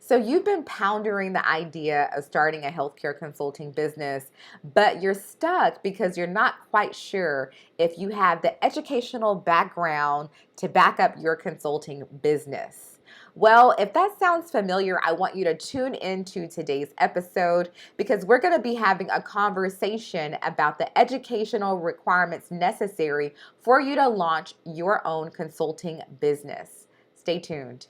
So you've been pondering the idea of starting a healthcare consulting business, but you're stuck because you're not quite sure if you have the educational background to back up your consulting business. Well, if that sounds familiar, I want you to tune into today's episode because we're going to be having a conversation about the educational requirements necessary for you to launch your own consulting business. Stay tuned.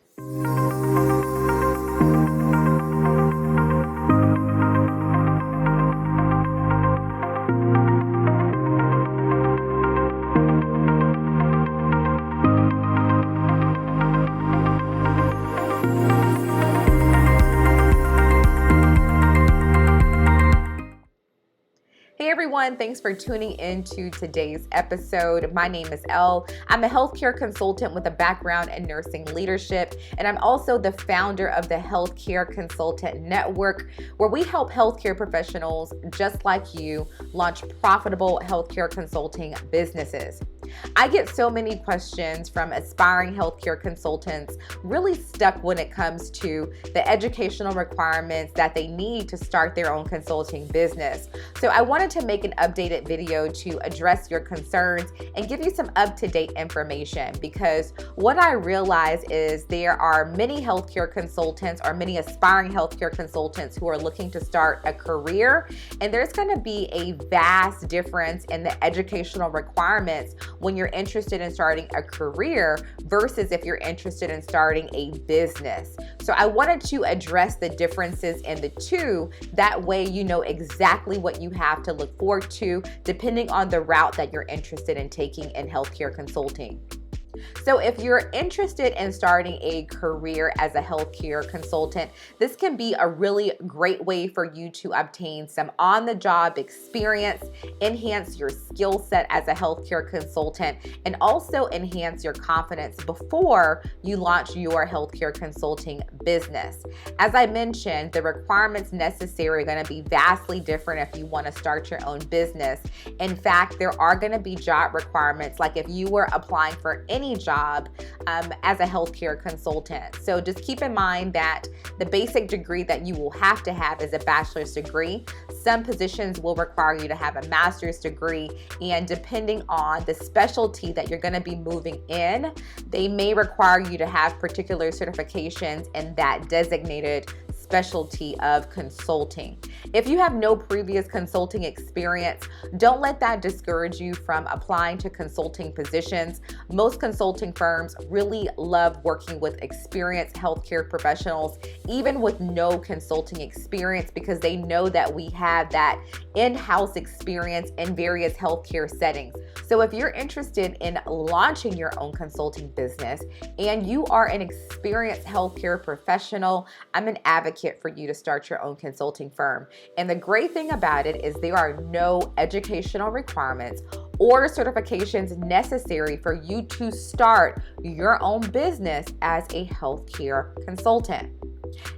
Hey everyone, thanks for tuning into today's episode. My name is Elle. I'm a healthcare consultant with a background in nursing leadership, and I'm also the founder of the Healthcare Consultant Network, where we help healthcare professionals just like you launch profitable healthcare consulting businesses. I get so many questions from aspiring healthcare consultants really stuck when it comes to the educational requirements that they need to start their own consulting business. So I wanted to make an updated video to address your concerns and give you some up-to-date information, because what I realize is there are many healthcare consultants or many aspiring healthcare consultants who are looking to start a career, and there's going to be a vast difference in the educational requirements when you're interested in starting a career versus if you're interested in starting a business. So I wanted to address the differences in the two. That way you know exactly what you have to look forward to depending on the route that you're interested in taking in healthcare consulting. So if you're interested in starting a career as a healthcare consultant, this can be a really great way for you to obtain some on-the-job experience, enhance your skill set as a healthcare consultant, and also enhance your confidence before you launch your healthcare consulting business. As I mentioned, the requirements necessary are going to be vastly different if you want to start your own business. In fact, there are going to be job requirements, like if you were applying for any job as a healthcare consultant. So just keep in mind that the basic degree that you will have to have is a bachelor's degree. Some positions will require you to have a master's degree, and depending on the specialty that you're going to be moving in, they may require you to have particular certifications in that designated specialty of consulting. If you have no previous consulting experience, don't let that discourage you from applying to consulting positions. Most consulting firms really love working with experienced healthcare professionals, even with no consulting experience, because they know that we have that in-house experience in various healthcare settings. So if you're interested in launching your own consulting business and you are an experienced healthcare professional, I'm an advocate for you to start your own consulting firm. And the great thing about it is there are no educational requirements or certifications necessary for you to start your own business as a healthcare consultant.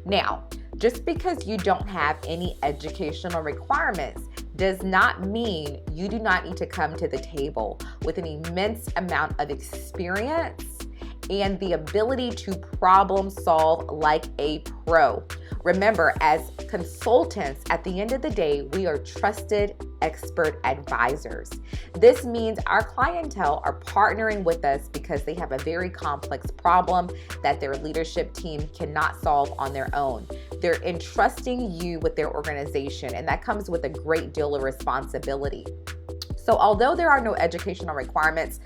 Now, just because you don't have any educational requirements does not mean you do not need to come to the table with an immense amount of experience and the ability to problem solve like a pro. Remember, as consultants, at the end of the day, we are trusted expert advisors. This means our clientele are partnering with us because they have a very complex problem that their leadership team cannot solve on their own. They're entrusting you with their organization, and that comes with a great deal of responsibility. So although there are no educational requirements,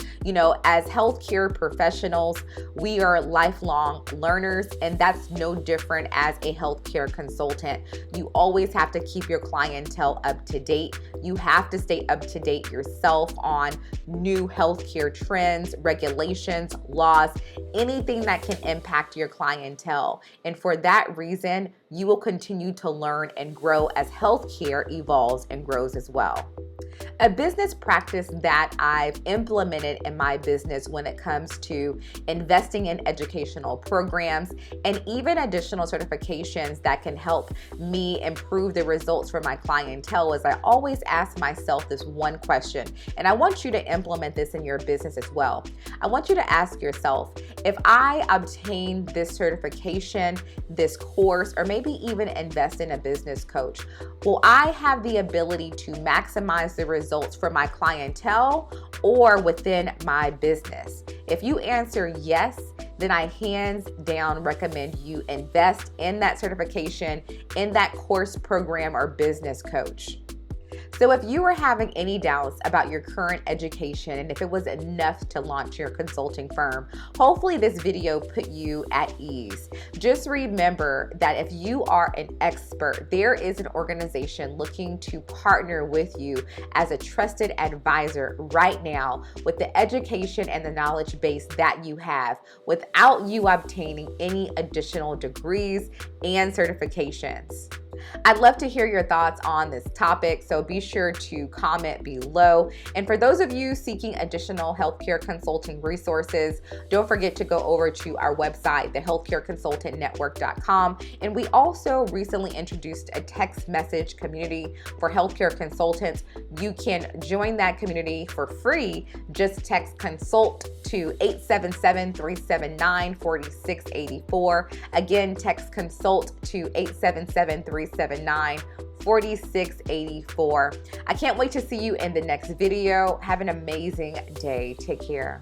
as healthcare professionals, we are lifelong learners, and that's no different as a healthcare consultant. You always have to keep your clientele up to date. You have to stay up to date yourself on new healthcare trends, regulations, laws, anything that can impact your clientele. And for that reason, you will continue to learn and grow as healthcare evolves and grows as well. A business practice that I've implemented in my business when it comes to investing in educational programs and even additional certifications that can help me improve the results for my clientele is I always ask myself this one question, and I want you to implement this in your business as well. I want you to ask yourself, if I obtain this certification, this course, or maybe even invest in a business coach, will I have the ability to maximize the results for my clientele or within my business? If you answer yes, then I hands down recommend you invest in that certification, in that course, program, or business coach. So if you are having any doubts about your current education and if it was enough to launch your consulting firm, hopefully this video put you at ease. Just remember that if you are an expert, there is an organization looking to partner with you as a trusted advisor right now with the education and the knowledge base that you have without you obtaining any additional degrees and certifications. I'd love to hear your thoughts on this topic, so be sure to comment below. And for those of you seeking additional healthcare consulting resources, don't forget to go over to our website, thehealthcareconsultantnetwork.com. And we also recently introduced a text message community for healthcare consultants. You can join that community for free. Just text consult to 877-379-4684. Again, text consult to 877-379-4684. I can't wait to see you in the next video. Have an amazing day. Take care.